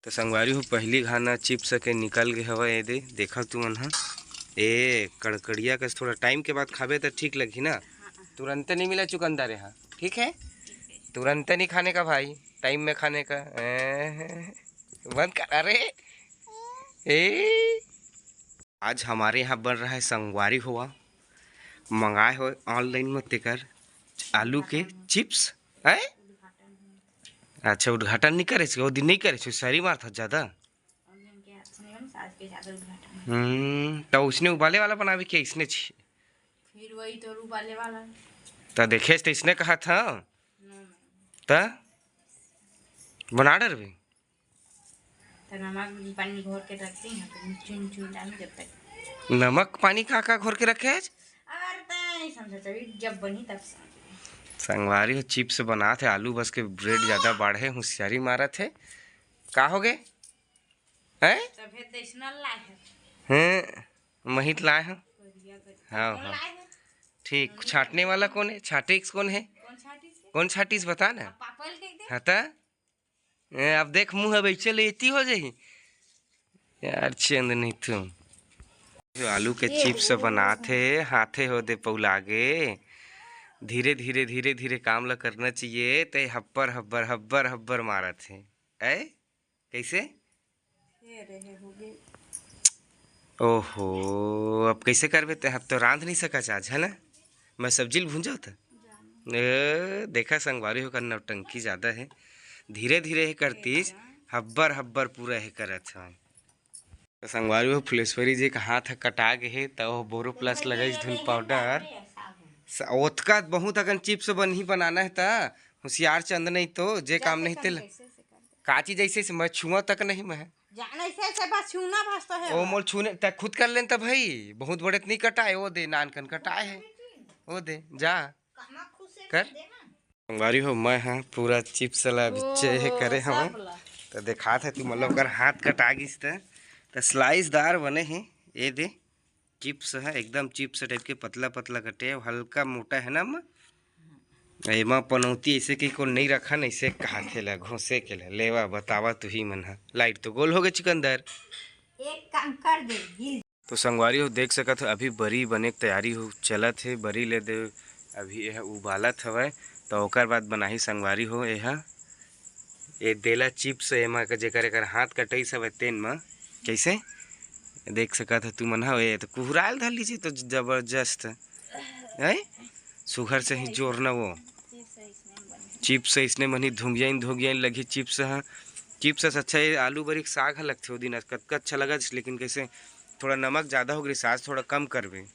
तो संगवारी हो पहली घाना चिप्स के निकल गए हवा ये दे देखा तू मन हा ए कड़कड़िया का थोड़ा टाइम के बाद खाबे तो ठीक लगी ना। तुरंत नहीं मिला चुकंदर यहाँ ठीक है। तुरंत नहीं खाने का भाई, टाइम में खाने का। बंद कर। अरे ए आज हमारे यहाँ बन रहा है संगवारी हुआ, मंगाए हो ऑनलाइन में तेकर आलू के चिप्स है। अच्छा उद्घाटन नहीं करे वो दिन नहीं करे सरी मार था ज्यादा। तो उसने उबाले वाला बनावे क्या इसने फिर वही तो उबाले वाला तो देखे तो इसने कहा था तो बना डर भी तो नमक पानी घोर के रखते हैं तो चुन चुन डाल जब तक नमक पानी का घोर के रखे है। अगर नहीं समझा चली जब बनी तब संगवारी हो चिप्स बना थे आलू बस के ब्रेड ज्यादा बढ़े होशियारी मारा थे का हो गए हैं हैं महित लाए हैं। हाँ हाँ ठीक। छाटने वाला कौन है, छाटिस कौन है, कौन छाटिस बता ना। हाँ तो अब देख मुँह अब ऐसे लेती हो जाही यार चंद नहीं तुम आलू के चिप्स बनाते हाथे हो दे पौलागे। धीरे धीरे धीरे धीरे काम ला करना चाहिए ते हब्बर हब्बर हब्बर हब्बर मारा थे ऐ कैसे। ओहो अब कैसे करबे ते अब तो रांध नहीं सका आज है ना। मैं सब्जी भूंजा था देखा संगवारी हो करना टंकी ज्यादा है। धीरे धीरे ही करतीस हब्बर हब्बर पूरा ही करत है। तो संगवारी हो फुलेश्वरी जी का हाथ कटा गए है तो बोरो प्लस लगाई धुन पाउडर ओतका बहुत अगन चिप्स बन ही बनाना है ता होशियार चंद नहीं तो जे काम नहीं तेल काची जैसे से मैं छुआ तक नहीं मैं से बस छूना भासता है ओ मोल छूने तक खुद कर लेन तब भाई बहुत बड़े नहीं कटाए वो दे नान कन कटाए है वो दे जा कर। संगवारी हो मैं हाँ पूरा चिप्स ला बिच्चे करे हम तो देखा था तू मतलब कर हाथ कटा गिस तो स्लाइसदार बने हैं ये दे चिप्स है एकदम चिप्स टाइप के पतला पतला कटे हल्का मोटा है ना एमा पनौती ऐसे कि को नहीं रखा नहीं से कहा खेला घोसे के लेवा बतावा तू ही मन लाइट तो गोल हो गए चिकंदर एक काम कर दे। तो संगवारी हो देख सकत हो अभी बरी बने की तैयारी हो चलत है बरी ले दे अभी यह उबालत हवै तो ओकर बाद बनाही संगवारी हो यह ये देला चिप्स एमा जेकर एकर हाथ कटई सब तेन में कैसे देख सकत है तू मन ये तो कुहराल धर लीजिए तो जबरदस्त है सुघर से ही जोरना वो चिप्स इसने मनी धुंगियान धुंगियान लगी चिप्स हाँ चिप्स से अच्छा ये आलू बरी साग है लगते हो दिन कत अच्छा लगा लेकिन कैसे थोड़ा नमक ज़्यादा हो गई सास थोड़ा कम करबे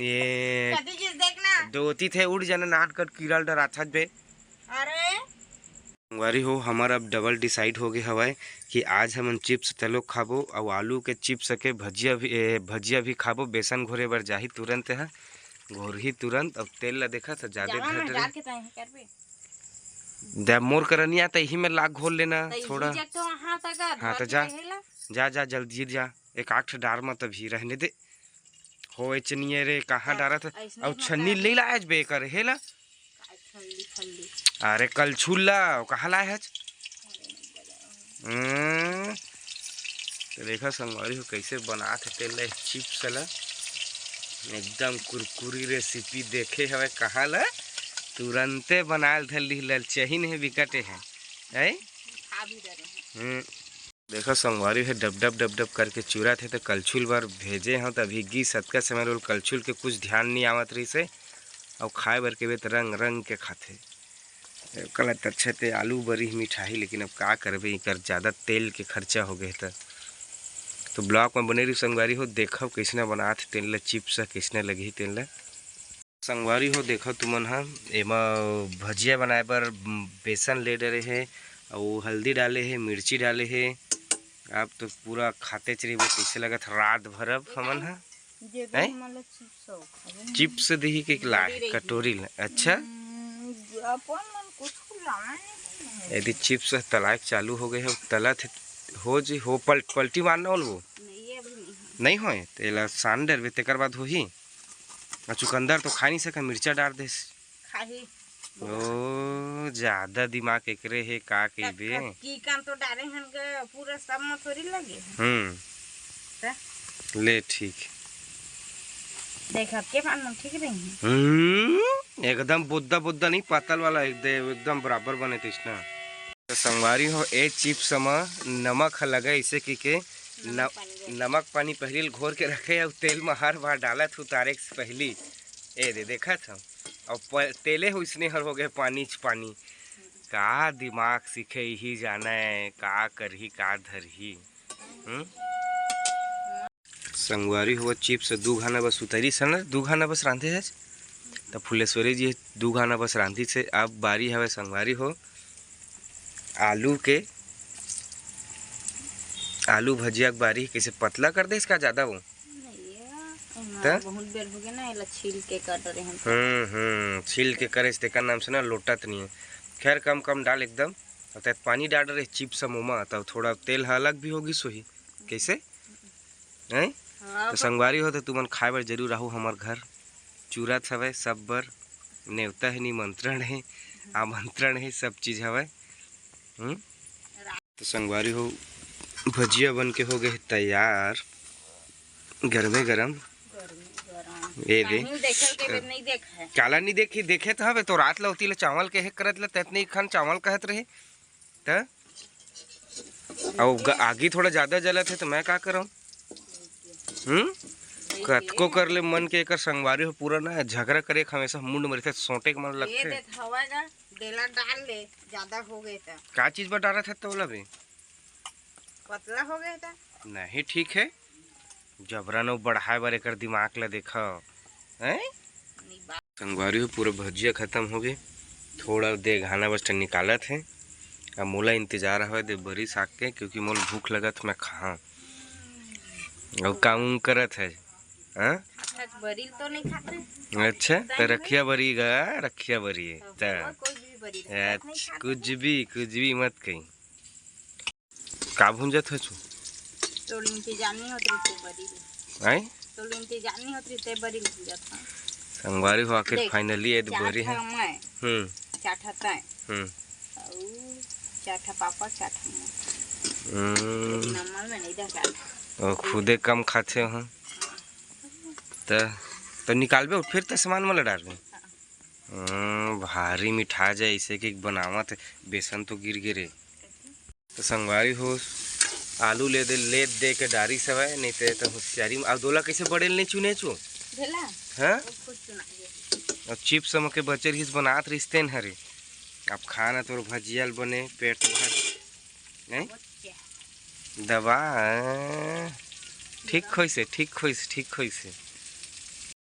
ये दोती थे उड़ जाना नाट कर कीड़ा डर अच्छा बे। संगवारी हो हमारा अब डबल डिसाइड हो गया हवा कि आज हम चिप्स तलो खाबो और आलू के चिप्स के भजिया भी खाबो बेसन घोरे बर जाही तुरंत है घोर ही तुरंत। अब तेल ला देखा था ज्यादा दे मोर करनिया तो यही में लाग घोल लेना थोड़ा। हाँ तो जा जा जा जल्दी जा एक आठ डार में तभी रहने दे हो चनिए रे कहाँ डारा था और छन्नी ले लाए बेकर हेला। अरे कल छुल्ला कहाँ लाए है तो देखा संगवारी हो कैसे बना थे तेल चिप्स ला एकदम कुरकुरी रेसिपी देखे हवे कहाँ ला तुरंते बनाल धल चही नहीं बिकटे है देखो संगवारी है डब डब डब डब करके चूरा थे तो कलछुल बार भेजे हैं तो अभी गी सतका समय रोल कलछुल के कुछ ध्यान नहीं आवत रही से और खाए बर के बेत रंग रंग के खाते कलत अच्छे थे आलू बरी मिठाई लेकिन अब का करबे कर ज़्यादा तेल के खर्चा हो गए तो ब्लॉक में बने रही संगवारी हो देखो किसने बना थे तेल ला चिप्स किसने लगी तेल ला। संगवारी हो देखो तुमन हाँ एमा भजिया बनाए पर बेसन ले डरे है और हल्दी डाले है मिर्ची डाले है आप तो पूरा खाते चलिए वो कैसे लगा था रात भर अब हमन हाँ चिप्स दी के लाए कटोरी ला। अच्छा यदि चिप्स तलाक चालू हो गए है तला थे हो जी हो पलटी मारना वो नहीं हो तेला सान डर तेकर बाद हो ही चुकंदर तो खा नहीं सका मिर्चा डाल दे ओ ज्यादा दिमाग एकरे है का कइबे। की काम तो डारे हन के पूरा सब में थोड़ी लगे। ले ठीक देख के पान ठीक रही। एकदम बुद्धा बुद्धा नहीं पातल वाला एकदम बराबर बने थे ना। तो संगवारी हो ए चिप्स में नमक लगे इसे के नमक पानी पहले घोर के रखे और तेल में हर बार डाला था उतारे से पहली ए दे देखा था और तेले हो इसने हर हो गए पानी पानी का दिमाग सीखे ही जाना है का करही का धरही। संगवारी हो चिप्स 2 घाना बस उतरी सन 2 घाना बस रांधे है तो फुलेश्वरी जी 2 घाना बस रांधी से अब बारी है संगवारी हो आलू भजिया के बारी कैसे पतला कर दे इसका ज्यादा वो बहुत बेर हो गया ना छील के काट रहे हैं। छील के करे इसके का नाम से ना लोटत नहीं है। खैर कम कम डाल एकदम और पानी डाल रहे चिप्स मुमा तब थोड़ा तेल अलग भी होगी सोही कैसे हैं। तो संगवारी हो तो तुमन खाए बर जरूर आहू हमार घर चूरा हवे सब बर नेवता है निमंत्रण है आमंत्रण है सब चीज हवे। तो संगवारी हो भजिया बन के हो गए तैयार गरमे गरम। ये दे नहीं देखा काला नहीं देखी देखे तो हवे तो रात ला होती चावल के करत ला ततनी खान चावल कहत रहे त और आगी थोड़ा ज्यादा जलत है तो मैं का करूं। कतको कर ले मन के एकर संगवारी हो पूरा ना झगड़ा करे हमेशा मुंड मरते सोटे के मन लगते देला डाल ले ज्यादा हो गए था का चीज पर डाला था तो बोला भी पतला हो गया था नहीं ठीक है जबरन बढ़ाए बार एकर दिमाग ला देखा हैं। संगवारी हो पूरा भजिया खत्म हो गए थोड़ा दे घाना बस निकालत है अब मोला इंतजार है दे बरी साग के क्योंकि मोल भूख लगत मैं खा और काम करत है। बरील तो नहीं खाते। अच्छा तो रखिया बरी गा रखिया बरी है कुछ भी मत कहीं का भूंजत है तो इंतजानी होत रही बरील आई तो इंतजानी होत रही बरील भूंजत था। संगवारी हो आखिर फाइनली ए बरी है चाठा ताए और चाठा पापा चाठा नमल में नहीं दा चाठा और खुदे कम खाते हो तो निकालबे फिर तो सामान में डाल भारी मिठा जाए इसे कि बनावत बेसन तो गिर गिरे। तो संगवारी हो आलू ले दे के डारी सब है नहीं तो होशियारी अब दोला कैसे बड़े नहीं चुने चु हाँ और चिप्स के बचर हिस बनात रिश्ते न हरे अब खाना तो भजियल बने पेट भर नहीं दवा ठीक खोई से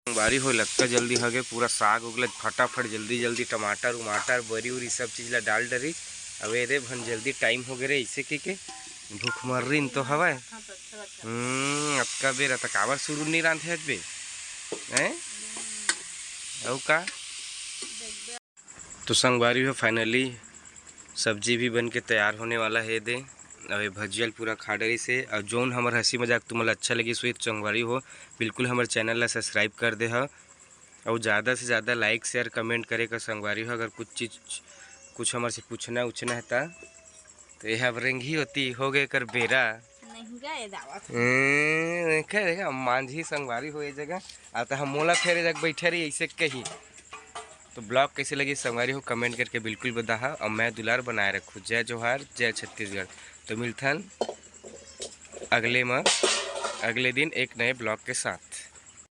बारी हो लगता जल्दी हो गए पूरा साग उगल फटाफट जल्दी टमाटर उमाटर बरी उरी सब चीज ला डाल डरी अब ये भन जल्दी टाइम हो गए इसे के भूख मर रही तो हवा अब का बेरा तक आवर शुरू नहीं रांधे आज बे हैं औ का। तो संगवारी हो फाइनली सब्जी भी बन के तैयार होने वाला है दे अभी भजियल पूरा खाडरी से और जोन हमार हंसी मजाक तुम्हें अच्छा लगी स्वीट संगवारी हो बिल्कुल हमारे चैनल ला सब्सक्राइब कर दे और ज़्यादा से ज़्यादा लाइक शेयर कमेंट करे का संगवारी हो। अगर कुछ हमारे से पूछना है तो यह रेंगी होती हो गए कर बेरा देखा मांझी संगवारी हो ये जगह आता हम मोला फेरे जग बैठे रही ऐसे कही। तो ब्लॉग कैसे लगी संगवारी हो कमेंट करके बिल्कुल बता और मैं दुलार बनाए रखूँ। जय जोहार जय छत्तीसगढ़। तो मिलथन अगले दिन एक नए ब्लॉग के साथ।